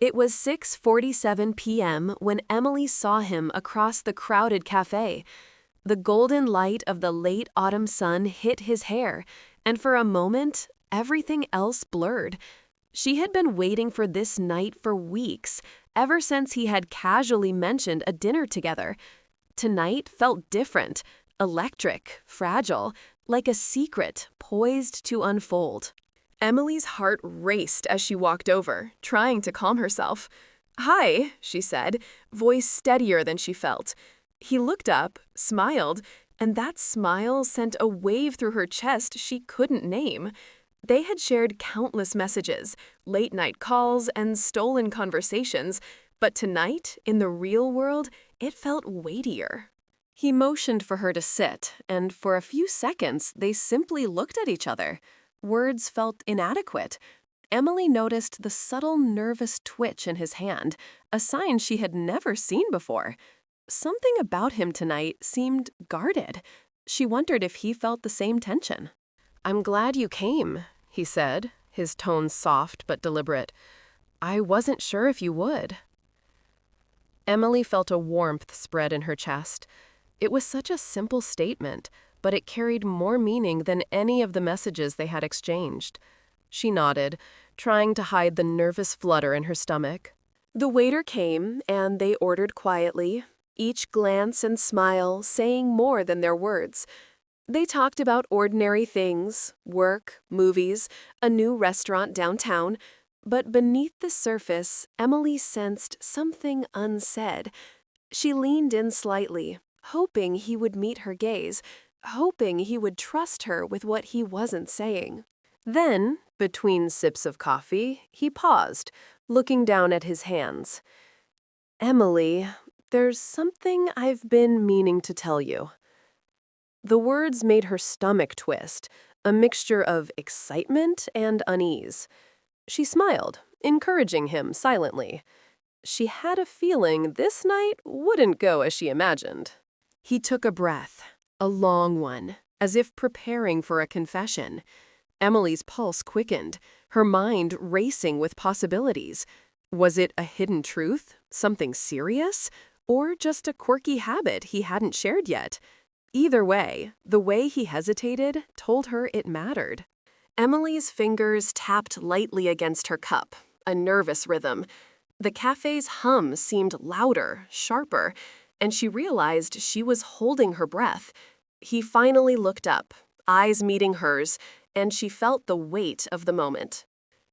It was 6:47 p.m. when Emily saw him across the crowded cafe. The golden light of the late autumn sun hit his hair, and for a moment, everything else blurred. She had been waiting for this night for weeks, ever since he had casually mentioned a dinner together. Tonight felt different, electric, fragile, like a secret poised to unfold. Emily's heart raced as she walked over, trying to calm herself. "Hi," she said, voice steadier than she felt. He looked up, smiled, and that smile sent a wave through her chest she couldn't name. They had shared countless messages, late-night calls, and stolen conversations, but tonight, in the real world, it felt weightier. He motioned for her to sit, and for a few seconds, they simply looked at each other. Words felt inadequate. Emily noticed the subtle nervous twitch in his hand, a sign she had never seen before. Something about him tonight seemed guarded. She wondered if he felt the same tension. "I'm glad you came," he said, his tone soft but deliberate. "I wasn't sure if you would." Emily felt a warmth spread in her chest. It was such a simple statement, but it carried more meaning than any of the messages they had exchanged. She nodded, trying to hide the nervous flutter in her stomach. The waiter came, and they ordered quietly, each glance and smile saying more than their words. They talked about ordinary things, work, movies, a new restaurant downtown, but beneath the surface, Emily sensed something unsaid. She leaned in slightly, hoping he would meet her gaze, hoping he would trust her with what he wasn't saying. Then, between sips of coffee, he paused, looking down at his hands. "Emily, there's something I've been meaning to tell you." The words made her stomach twist, a mixture of excitement and unease. She smiled, encouraging him silently. She had a feeling this night wouldn't go as she imagined. He took a breath, a long one, as if preparing for a confession. Emily's pulse quickened, her mind racing with possibilities. Was it a hidden truth, something serious, or just a quirky habit he hadn't shared yet? Either way, the way he hesitated told her it mattered. Emily's fingers tapped lightly against her cup, a nervous rhythm. The cafe's hum seemed louder, sharper, and she realized she was holding her breath. He finally looked up, eyes meeting hers, and she felt the weight of the moment.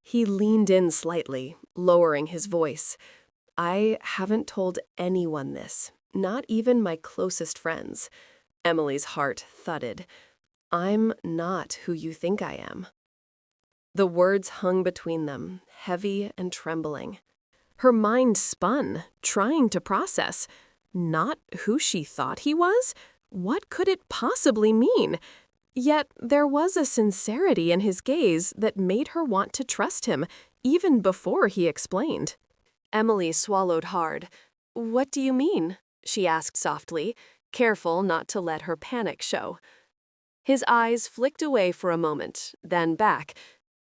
He leaned in slightly, lowering his voice. "I haven't told anyone this, not even my closest friends." Emily's heart thudded. "I'm not who you think I am." The words hung between them, heavy and trembling. Her mind spun, trying to process. Not who she thought he was? What could it possibly mean? Yet there was a sincerity in his gaze that made her want to trust him, even before he explained. Emily swallowed hard. "What do you mean?" she asked softly, careful not to let her panic show. His eyes flicked away for a moment, then back.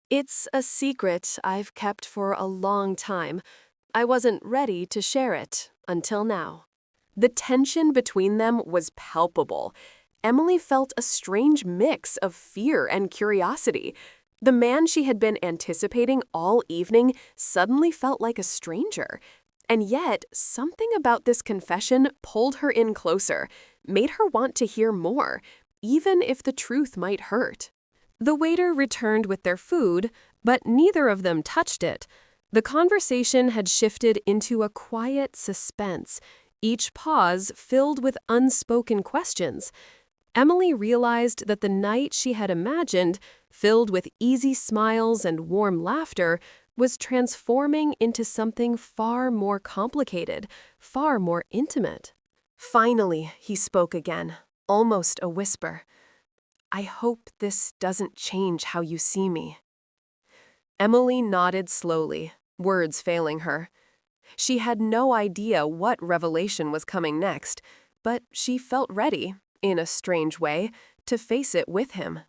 "It's a secret I've kept for a long time. I wasn't ready to share it until now." The tension between them was palpable. Emily felt a strange mix of fear and curiosity. The man she had been anticipating all evening suddenly felt like a stranger. And yet, something about this confession pulled her in closer, made her want to hear more, even if the truth might hurt. The waiter returned with their food, but neither of them touched it. The conversation had shifted into a quiet suspense, each pause filled with unspoken questions. Emily realized that the night she had imagined, filled with easy smiles and warm laughter, was transforming into something far more complicated, far more intimate. Finally, he spoke again, almost a whisper. "I hope this doesn't change how you see me." Emily nodded slowly, words failing her. She had no idea what revelation was coming next, but she felt ready, in a strange way, to face it with him.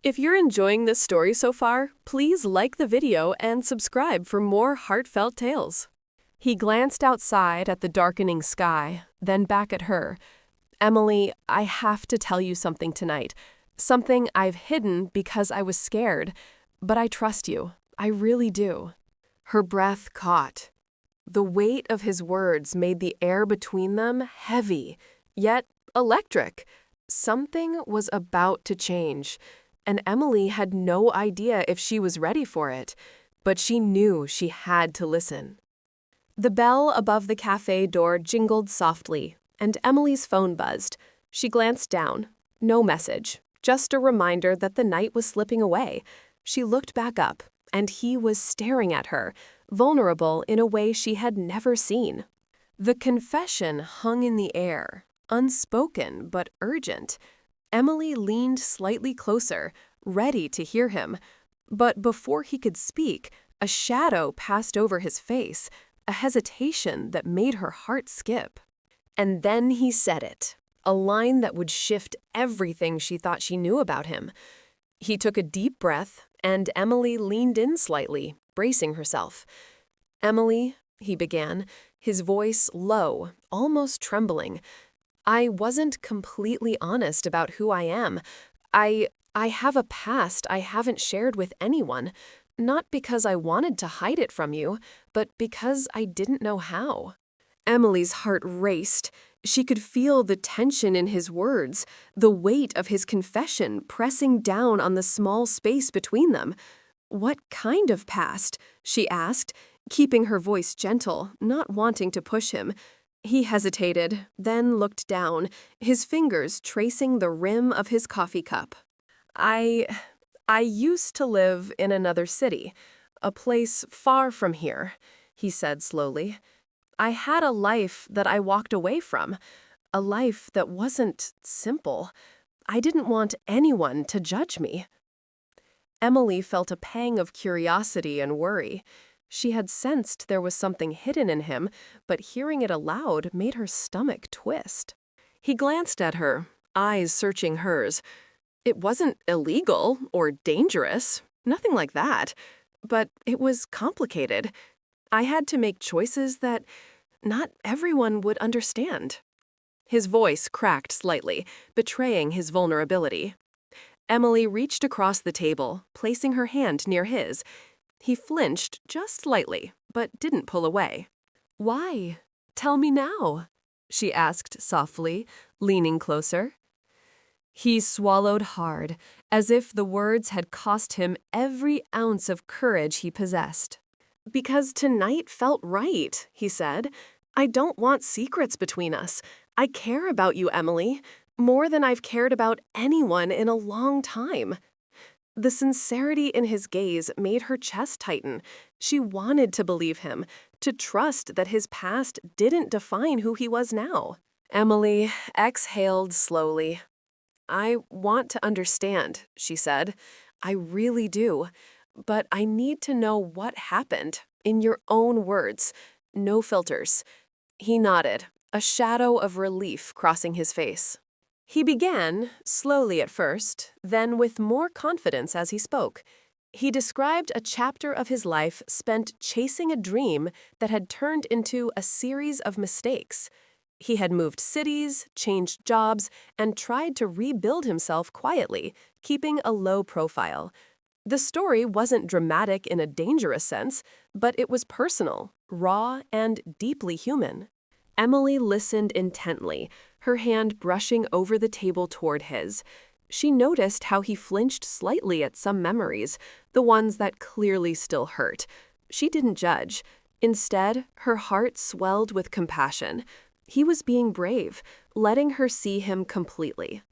If you're enjoying this story so far, please like the video and subscribe for more heartfelt tales. He glanced outside at the darkening sky, then back at her. Emily, I have to tell you something tonight. Something I've hidden because I was scared. But I trust you. I really do. Her breath caught. The weight of his words made the air between them heavy, yet electric. Something was about to change, and Emily had no idea if she was ready for it, but she knew she had to listen. The bell above the cafe door jingled softly, and Emily's phone buzzed. She glanced down. No message, just a reminder that the night was slipping away. She looked back up, and he was staring at her, vulnerable in a way she had never seen. The confession hung in the air, unspoken but urgent. Emily leaned slightly closer, ready to hear him. But before he could speak, a shadow passed over his face, a hesitation that made her heart skip. And then he said it, a line that would shift everything she thought she knew about him. He took a deep breath, and Emily leaned in slightly, bracing herself. Emily, he began, his voice low, almost trembling. I wasn't completely honest about who I am. I have a past I haven't shared with anyone, not because I wanted to hide it from you, but because I didn't know how. Emily's heart raced. She could feel the tension in his words, the weight of his confession pressing down on the small space between them. What kind of past? She asked, keeping her voice gentle, not wanting to push him. He hesitated, then looked down, his fingers tracing the rim of his coffee cup. I used to live in another city, a place far from here, he said slowly. I had a life that I walked away from, a life that wasn't simple. I didn't want anyone to judge me. Emily felt a pang of curiosity and worry. She had sensed there was something hidden in him, but hearing it aloud made her stomach twist. He glanced at her, eyes searching hers. It wasn't illegal or dangerous, nothing like that, but it was complicated. I had to make choices that not everyone would understand. His voice cracked slightly, betraying his vulnerability. Emily reached across the table, placing her hand near his. He flinched just slightly, but didn't pull away. Why? Tell me now, she asked softly, leaning closer. He swallowed hard, as if the words had cost him every ounce of courage he possessed. Because tonight felt right, he said. I don't want secrets between us. I care about you, Emily, more than I've cared about anyone in a long time. The sincerity in his gaze made her chest tighten. She wanted to believe him, to trust that his past didn't define who he was now. Emily exhaled slowly. I want to understand, she said. I really do. But I need to know what happened, in your own words. No filters. He nodded, a shadow of relief crossing his face. He began, slowly at first, then with more confidence as he spoke. He described a chapter of his life spent chasing a dream that had turned into a series of mistakes. He had moved cities, changed jobs, and tried to rebuild himself quietly, keeping a low profile. The story wasn't dramatic in a dangerous sense, but it was personal, raw, and deeply human. Emily listened intently, her hand brushing over the table toward his. She noticed how he flinched slightly at some memories, the ones that clearly still hurt. She didn't judge. Instead, her heart swelled with compassion. He was being brave, letting her see him completely.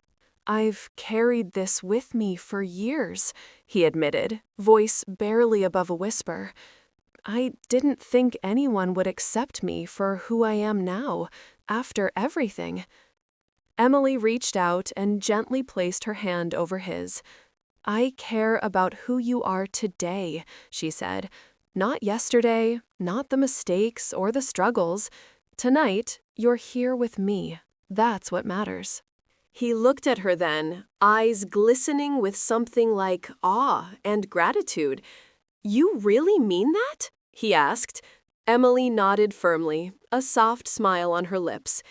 I've carried this with me for years, he admitted, voice barely above a whisper. I didn't think anyone would accept me for who I am now, after everything. Emily reached out and gently placed her hand over his. I care about who you are today, she said. Not yesterday, not the mistakes or the struggles. Tonight, you're here with me. That's what matters. He looked at her then, eyes glistening with something like awe and gratitude. You really mean that? He asked. Emily nodded firmly, a soft smile on her lips.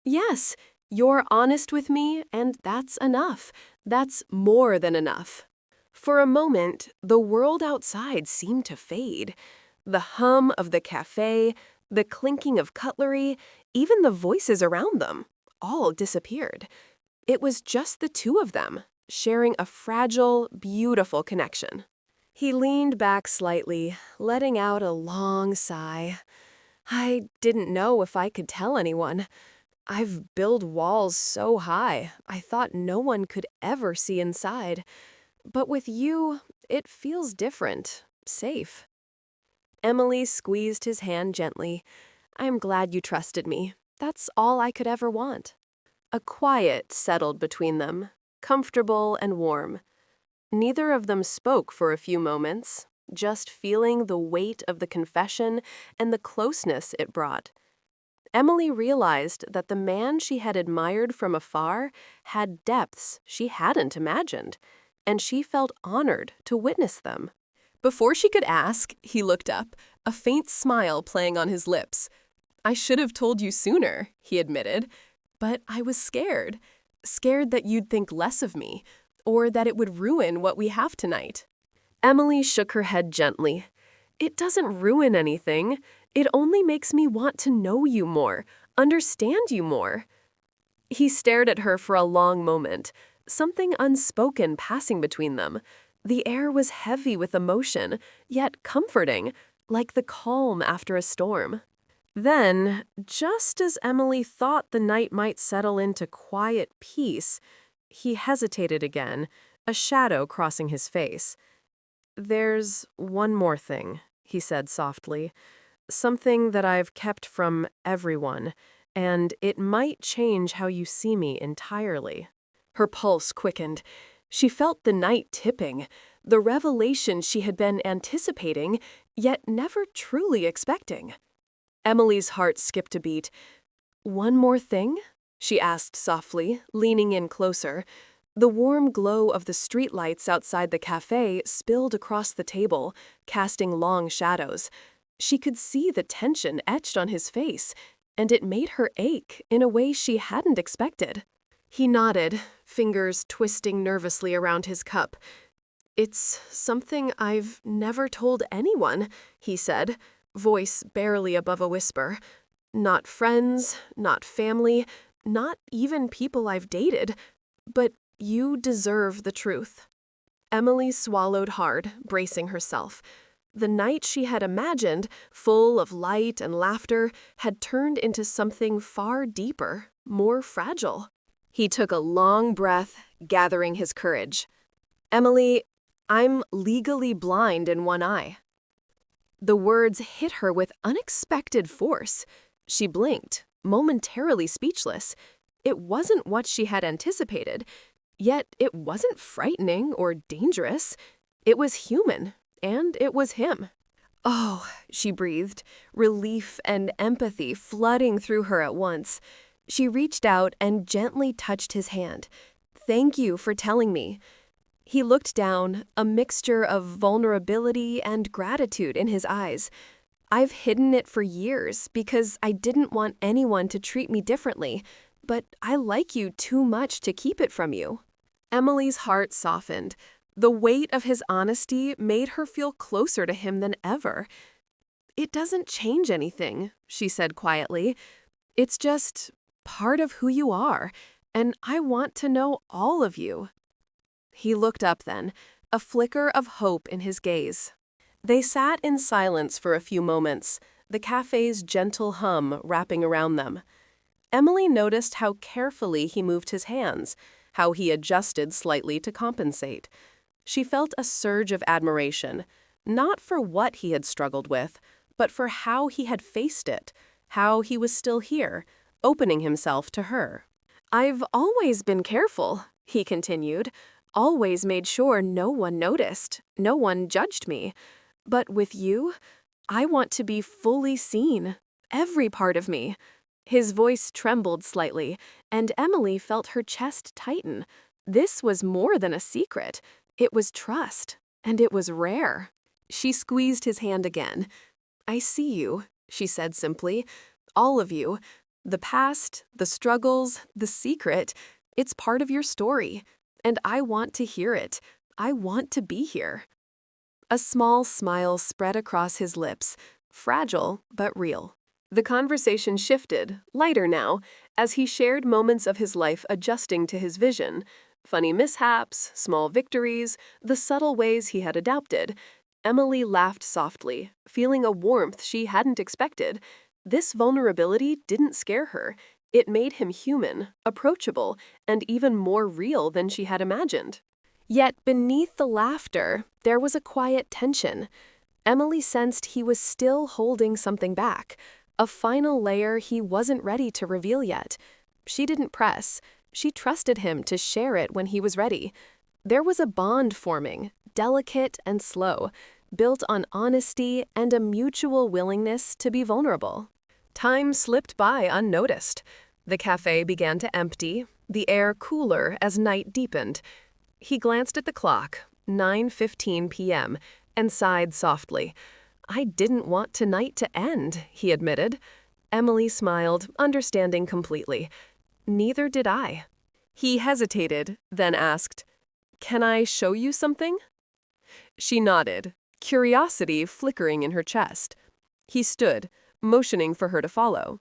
Yes, you're honest with me, and that's enough. That's more than enough. For a moment, the world outside seemed to fade. The hum of the cafe, the clinking of cutlery, even the voices around them, all disappeared. It was just the two of them, sharing a fragile, beautiful connection. He leaned back slightly, letting out a long sigh. I didn't know if I could tell anyone. I've built walls so high, I thought no one could ever see inside. But with you, it feels different, safe. Emily squeezed his hand gently. I'm glad you trusted me. That's all I could ever want. A quiet settled between them, comfortable and warm. Neither of them spoke for a few moments, just feeling the weight of the confession and the closeness it brought. Emily realized that the man she had admired from afar had depths she hadn't imagined, and she felt honored to witness them. Before she could ask, he looked up, a faint smile playing on his lips. I should have told you sooner, he admitted, but I was scared. Scared that you'd think less of me, or that it would ruin what we have tonight. Emily shook her head gently. It doesn't ruin anything. It only makes me want to know you more, understand you more. He stared at her for a long moment, something unspoken passing between them. The air was heavy with emotion, yet comforting, like the calm after a storm. Then, just as Emily thought the night might settle into quiet peace, he hesitated again, a shadow crossing his face. There's one more thing, he said softly. Something that I've kept from everyone, and it might change how you see me entirely. Her pulse quickened. She felt the night tipping, the revelation she had been anticipating, yet never truly expecting. Emily's heart skipped a beat. One more thing? She asked softly, leaning in closer. The warm glow of the streetlights outside the cafe spilled across the table, casting long shadows. She could see the tension etched on his face, and it made her ache in a way she hadn't expected. He nodded, fingers twisting nervously around his cup. It's something I've never told anyone, he said, voice barely above a whisper. Not friends, not family, not even people I've dated, but you deserve the truth. Emily swallowed hard, bracing herself. The night she had imagined, full of light and laughter, had turned into something far deeper, more fragile. He took a long breath, gathering his courage. Emily, I'm legally blind in one eye. The words hit her with unexpected force. She blinked, momentarily speechless. It wasn't what she had anticipated, yet it wasn't frightening or dangerous. It was human, and it was him. Oh, she breathed, relief and empathy flooding through her at once. She reached out and gently touched his hand. Thank you for telling me. He looked down, a mixture of vulnerability and gratitude in his eyes. I've hidden it for years because I didn't want anyone to treat me differently, but I like you too much to keep it from you. Emily's heart softened. The weight of his honesty made her feel closer to him than ever. It doesn't change anything, she said quietly. It's just part of who you are, and I want to know all of you. He looked up then, a flicker of hope in his gaze. They sat in silence for a few moments, the cafe's gentle hum wrapping around them. Emily noticed how carefully he moved his hands, how he adjusted slightly to compensate. She felt a surge of admiration, not for what he had struggled with, but for how he had faced it, how he was still here, opening himself to her. I've always been careful, he continued, always made sure no one noticed, no one judged me. But with you, I want to be fully seen, every part of me. His voice trembled slightly, and Emily felt her chest tighten. This was more than a secret. It was trust, and it was rare. She squeezed his hand again. I see you, she said simply. All of you. The past, the struggles, the secret. It's part of your story. And I want to hear it. I want to be here. A small smile spread across his lips, fragile but real. The conversation shifted, lighter now, as he shared moments of his life adjusting to his vision. Funny mishaps, small victories, the subtle ways he had adapted. Emily laughed softly, feeling a warmth she hadn't expected. This vulnerability didn't scare her. It made him human, approachable, and even more real than she had imagined. Yet beneath the laughter, there was a quiet tension. Emily sensed he was still holding something back, a final layer he wasn't ready to reveal yet. She didn't press. She trusted him to share it when he was ready. There was a bond forming, delicate and slow, built on honesty and a mutual willingness to be vulnerable. Time slipped by unnoticed. The cafe began to empty, the air cooler as night deepened. He glanced at the clock, 9:15 p.m., and sighed softly. I didn't want tonight to end, he admitted. Emily smiled, understanding completely. Neither did I. He hesitated, then asked, "Can I show you something?" She nodded, curiosity flickering in her chest. He stood, motioning for her to follow.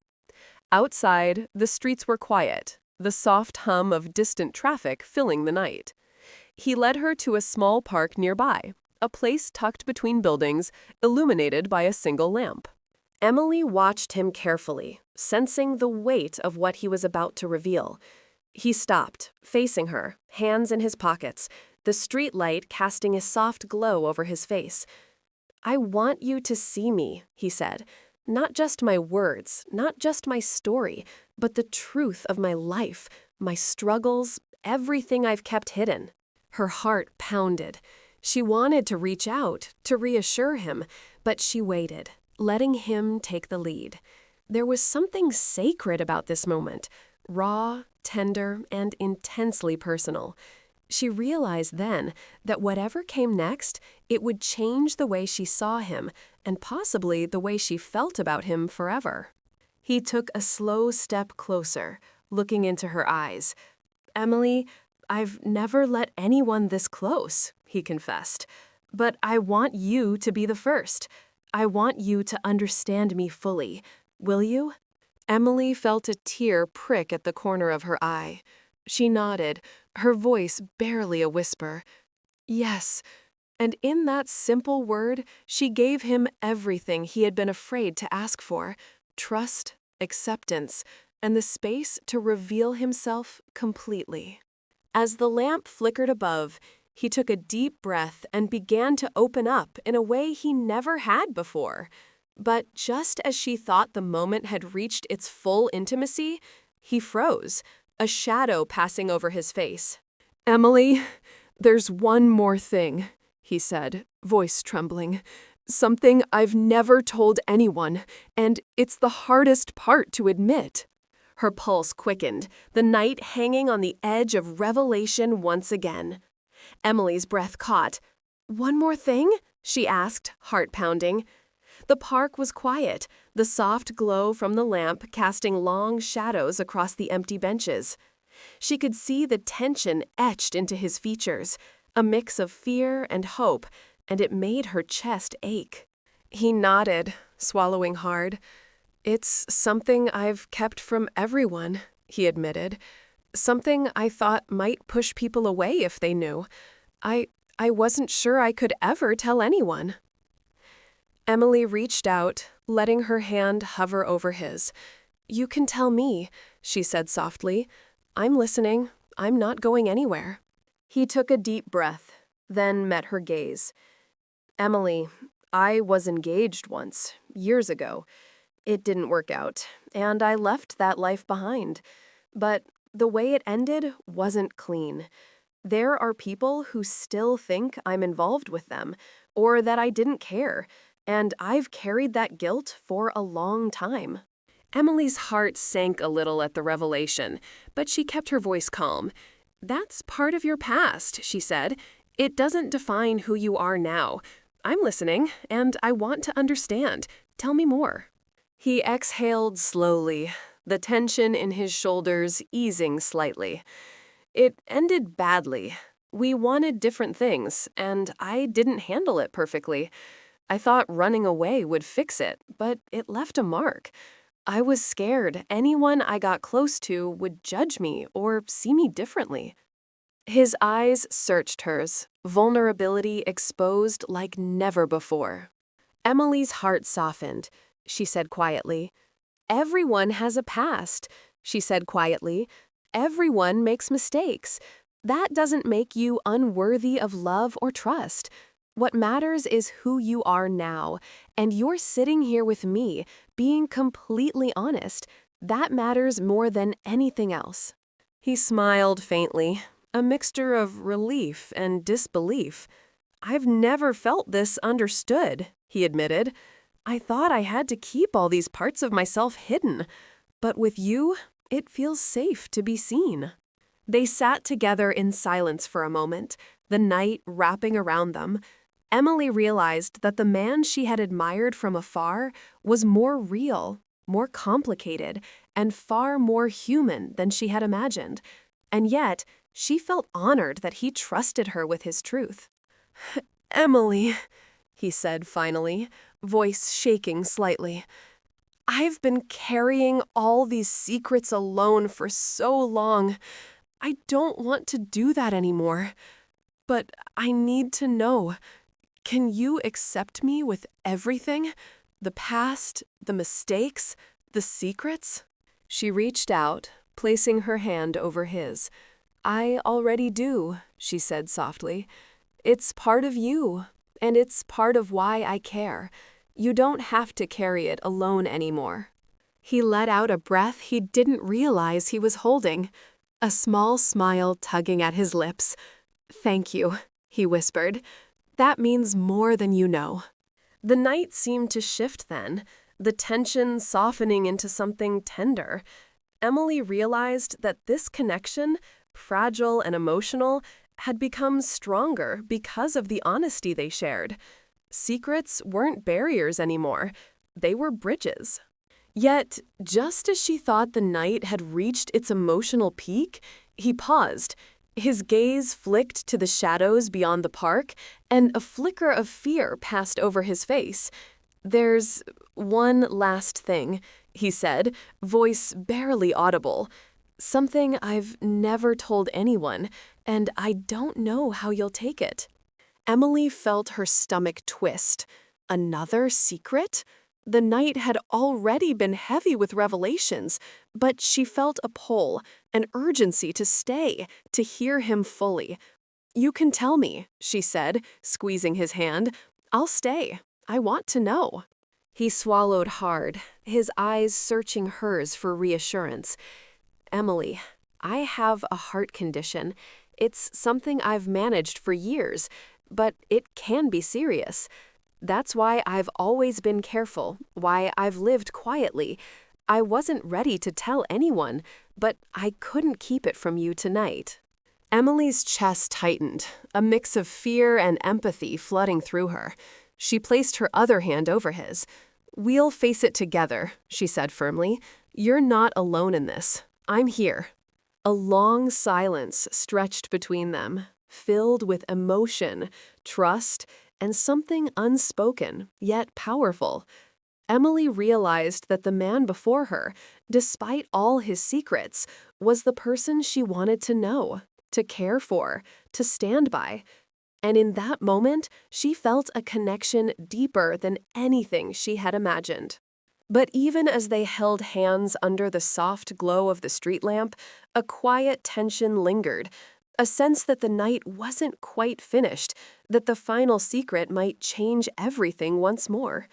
Outside, the streets were quiet, the soft hum of distant traffic filling the night. He led her to a small park nearby, a place tucked between buildings, illuminated by a single lamp. Emily watched him carefully, sensing the weight of what he was about to reveal. He stopped, facing her, hands in his pockets, the street light casting a soft glow over his face. I want you to see me, he said. Not just my words, not just my story, but the truth of my life, my struggles, everything I've kept hidden. Her heart pounded. She wanted to reach out, to reassure him, but she waited, letting him take the lead. There was something sacred about this moment, raw, tender, and intensely personal. She realized then that whatever came next, it would change the way she saw him, and possibly the way she felt about him forever. He took a slow step closer, looking into her eyes. Emily, I've never let anyone this close, he confessed. But I want you to be the first. I want you to understand me fully. Will you? Emily felt a tear prick at the corner of her eye. She nodded, her voice barely a whisper. Yes. And in that simple word, she gave him everything he had been afraid to ask for: trust, acceptance, and the space to reveal himself completely. As the lamp flickered above, he took a deep breath and began to open up in a way he never had before. But just as she thought the moment had reached its full intimacy, he froze, a shadow passing over his face. Emily, there's one more thing, he said, voice trembling. Something I've never told anyone, and it's the hardest part to admit. Her pulse quickened, the night hanging on the edge of revelation once again. Emily's breath caught. One more thing? She asked, heart pounding. The park was quiet, the soft glow from the lamp casting long shadows across the empty benches. She could see the tension etched into his features, a mix of fear and hope, and it made her chest ache. He nodded, swallowing hard. It's something I've kept from everyone, he admitted. Something I thought might push people away if they knew. I wasn't sure I could ever tell anyone. Emily reached out, letting her hand hover over his. You can tell me, she said softly. I'm listening. I'm not going anywhere. He took a deep breath, then met her gaze. Emily, I was engaged once, years ago. It didn't work out, and I left that life behind. But the way it ended wasn't clean. There are people who still think I'm involved with them, or that I didn't care, and I've carried that guilt for a long time. Emily's heart sank a little at the revelation, but she kept her voice calm. That's part of your past, she said. It doesn't define who you are now. I'm listening, and I want to understand. Tell me more. He exhaled slowly, the tension in his shoulders easing slightly. It ended badly. We wanted different things, and I didn't handle it perfectly. I thought running away would fix it, but it left a mark. I was scared anyone I got close to would judge me or see me differently. His eyes searched hers, vulnerability exposed like never before. Emily's heart softened. She said quietly, "Everyone has a past," she said quietly. "Everyone makes mistakes. That doesn't make you unworthy of love or trust. What matters is who you are now, and you're sitting here with me, being completely honest. That matters more than anything else." He smiled faintly, a mixture of relief and disbelief. "I've never felt this understood," he admitted. "I thought I had to keep all these parts of myself hidden. But with you, it feels safe to be seen." They sat together in silence for a moment, the night wrapping around them. Emily realized that the man she had admired from afar was more real, more complicated, and far more human than she had imagined. And yet, she felt honored that he trusted her with his truth. "Emily," he said finally, voice shaking slightly, "I've been carrying all these secrets alone for so long. I don't want to do that anymore. But I need to know. Can you accept me with everything? The past, the mistakes, the secrets?" She reached out, placing her hand over his. "I already do," she said softly. "It's part of you, and it's part of why I care. You don't have to carry it alone anymore." He let out a breath he didn't realize he was holding, a small smile tugging at his lips. "Thank you," he whispered. "That means more than you know." The night seemed to shift then, the tension softening into something tender. Emily realized that this connection, fragile and emotional, had become stronger because of the honesty they shared. Secrets weren't barriers anymore. They were bridges. Yet, just as she thought the night had reached its emotional peak, he paused. His gaze flicked to the shadows beyond the park, and a flicker of fear passed over his face. "There's one last thing," he said, voice barely audible. "Something I've never told anyone, and I don't know how you'll take it." Emily felt her stomach twist. Another secret? The night had already been heavy with revelations, but she felt a pull, an urgency to stay, to hear him fully. "You can tell me," she said, squeezing his hand. "I'll stay. I want to know." He swallowed hard, his eyes searching hers for reassurance. "Emily, I have a heart condition. It's something I've managed for years, but it can be serious. That's why I've always been careful, why I've lived quietly. I wasn't ready to tell anyone, but I couldn't keep it from you tonight." Emily's chest tightened, a mix of fear and empathy flooding through her. She placed her other hand over his. "We'll face it together," she said firmly. "You're not alone in this. I'm here." A long silence stretched between them, filled with emotion, trust, and something unspoken, yet powerful. Emily realized that the man before her, despite all his secrets, was the person she wanted to know, to care for, to stand by. And in that moment, she felt a connection deeper than anything she had imagined. But even as they held hands under the soft glow of the street lamp, a quiet tension lingered, a sense that the night wasn't quite finished, that the final secret might change everything once more.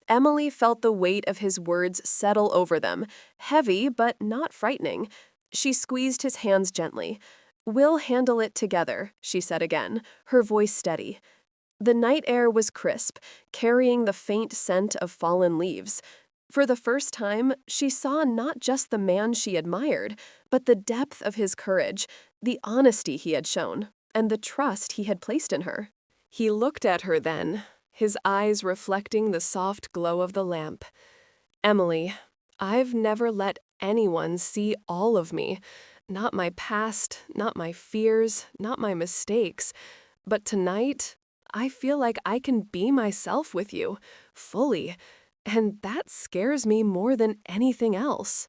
Emily felt the weight of his words settle over them, heavy but not frightening. She squeezed his hands gently. "We'll handle it together," she said again, her voice steady. The night air was crisp, carrying the faint scent of fallen leaves. For the first time, she saw not just the man she admired, but the depth of his courage, the honesty he had shown, and the trust he had placed in her. He looked at her then, his eyes reflecting the soft glow of the lamp. Emily, I've never let anyone see all of me. Not my past, not my fears, not my mistakes. But tonight, I feel like I can be myself with you, fully. And that scares me more than anything else.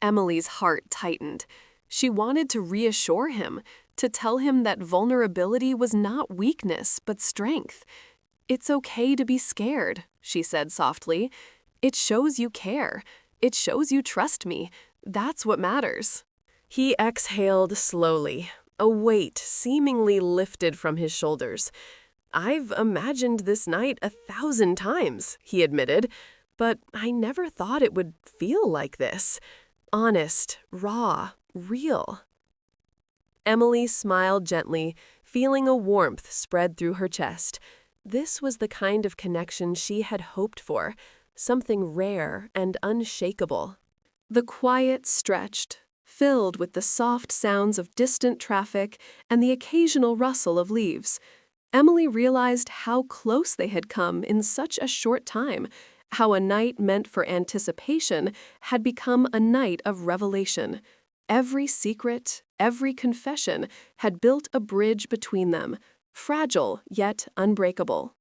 Emily's heart tightened. She wanted to reassure him, to tell him that vulnerability was not weakness, but strength. "It's okay to be scared," she said softly. "It shows you care. It shows you trust me. That's what matters." He exhaled slowly, a weight seemingly lifted from his shoulders. "I've imagined this night 1,000 times," he admitted, "but I never thought it would feel like this. Honest, raw, real." Emily smiled gently, feeling a warmth spread through her chest. This was the kind of connection she had hoped for, something rare and unshakable. The quiet stretched, filled with the soft sounds of distant traffic and the occasional rustle of leaves. Emily realized how close they had come in such a short time, how a night meant for anticipation had become a night of revelation. Every secret, every confession had built a bridge between them, fragile yet unbreakable.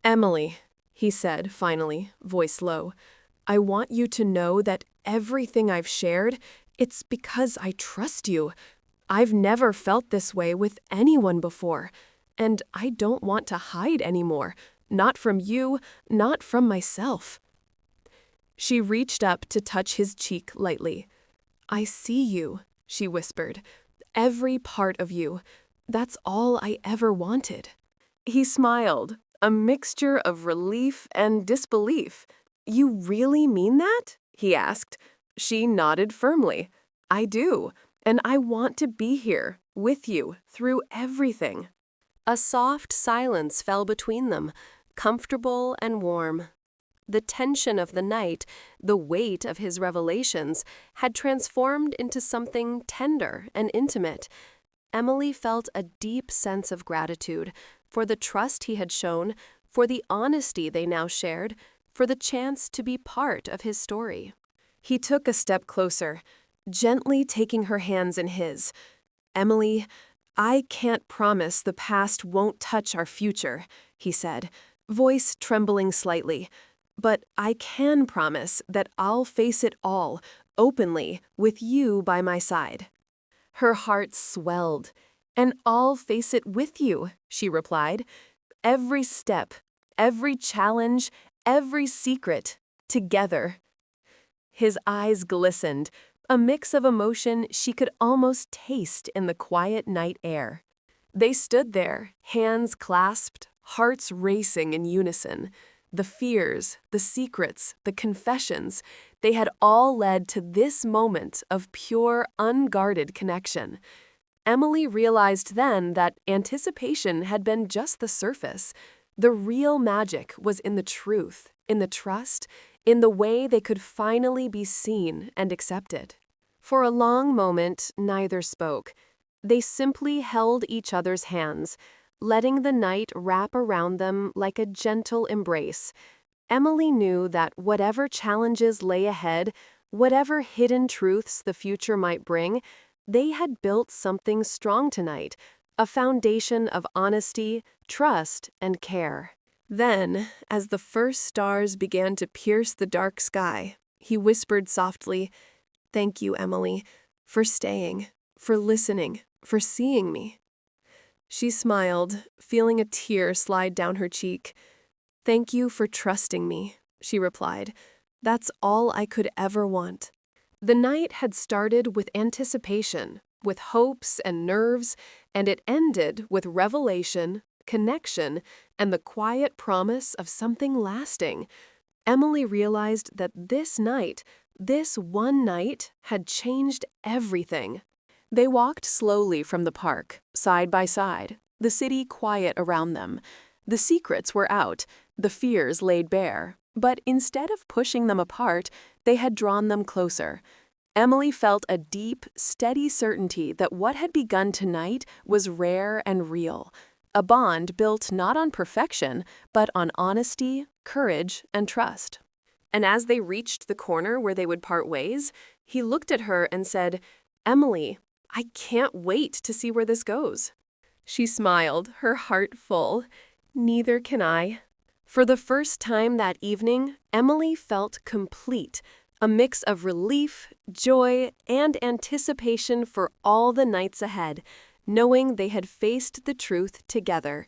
"Emily," he said finally, voice low, "I want you to know that everything I've shared, it's because I trust you. I've never felt this way with anyone before, and I don't want to hide anymore, not from you, not from myself." She reached up to touch his cheek lightly. "I see you," she whispered, "every part of you. That's all I ever wanted." He smiled, a mixture of relief and disbelief. "You really mean that?" he asked. She nodded firmly. "I do, and I want to be here, with you, through everything." A soft silence fell between them, comfortable and warm. The tension of the night, the weight of his revelations, had transformed into something tender and intimate. Emily felt a deep sense of gratitude for the trust he had shown, for the honesty they now shared, for the chance to be part of his story. He took a step closer, gently taking her hands in his. "Emily, I can't promise the past won't touch our future," he said, voice trembling slightly. "But I can promise that I'll face it all, openly, with you by my side." Her heart swelled. "And I'll face it with you," she replied. "Every step, every challenge, every secret, together." His eyes glistened, a mix of emotion she could almost taste in the quiet night air. They stood there, hands clasped, hearts racing in unison. The fears, the secrets, the confessions, they had all led to this moment of pure, unguarded connection. Emily realized then that anticipation had been just the surface. The real magic was in the truth, in the trust, in the way they could finally be seen and accepted. For a long moment, neither spoke. They simply held each other's hands, letting the night wrap around them like a gentle embrace. Emily knew that whatever challenges lay ahead, whatever hidden truths the future might bring, they had built something strong tonight, a foundation of honesty, trust, and care. Then, as the first stars began to pierce the dark sky, he whispered softly, "Thank you, Emily, for staying, for listening, for seeing me." She smiled, feeling a tear slide down her cheek. "Thank you for trusting me," she replied. "That's all I could ever want." The night had started with anticipation, with hopes and nerves, and it ended with revelation, connection, and the quiet promise of something lasting. Emily realized that this night, this one night, had changed everything. They walked slowly from the park, side by side, the city quiet around them. The secrets were out, the fears laid bare, but instead of pushing them apart, they had drawn them closer. Emily felt a deep, steady certainty that what had begun tonight was rare and real, a bond built not on perfection, but on honesty, courage, and trust. And as they reached the corner where they would part ways, he looked at her and said, "Emily, I can't wait to see where this goes." She smiled, her heart full. "Neither can I." For the first time that evening, Emily felt complete, a mix of relief, joy, and anticipation for all the nights ahead, knowing they had faced the truth together.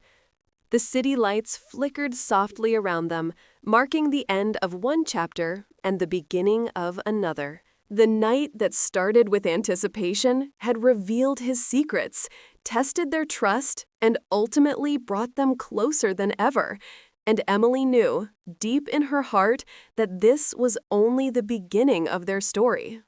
The city lights flickered softly around them, marking the end of one chapter and the beginning of another. The night that started with anticipation had revealed his secrets, tested their trust, and ultimately brought them closer than ever. And Emily knew, deep in her heart, that this was only the beginning of their story.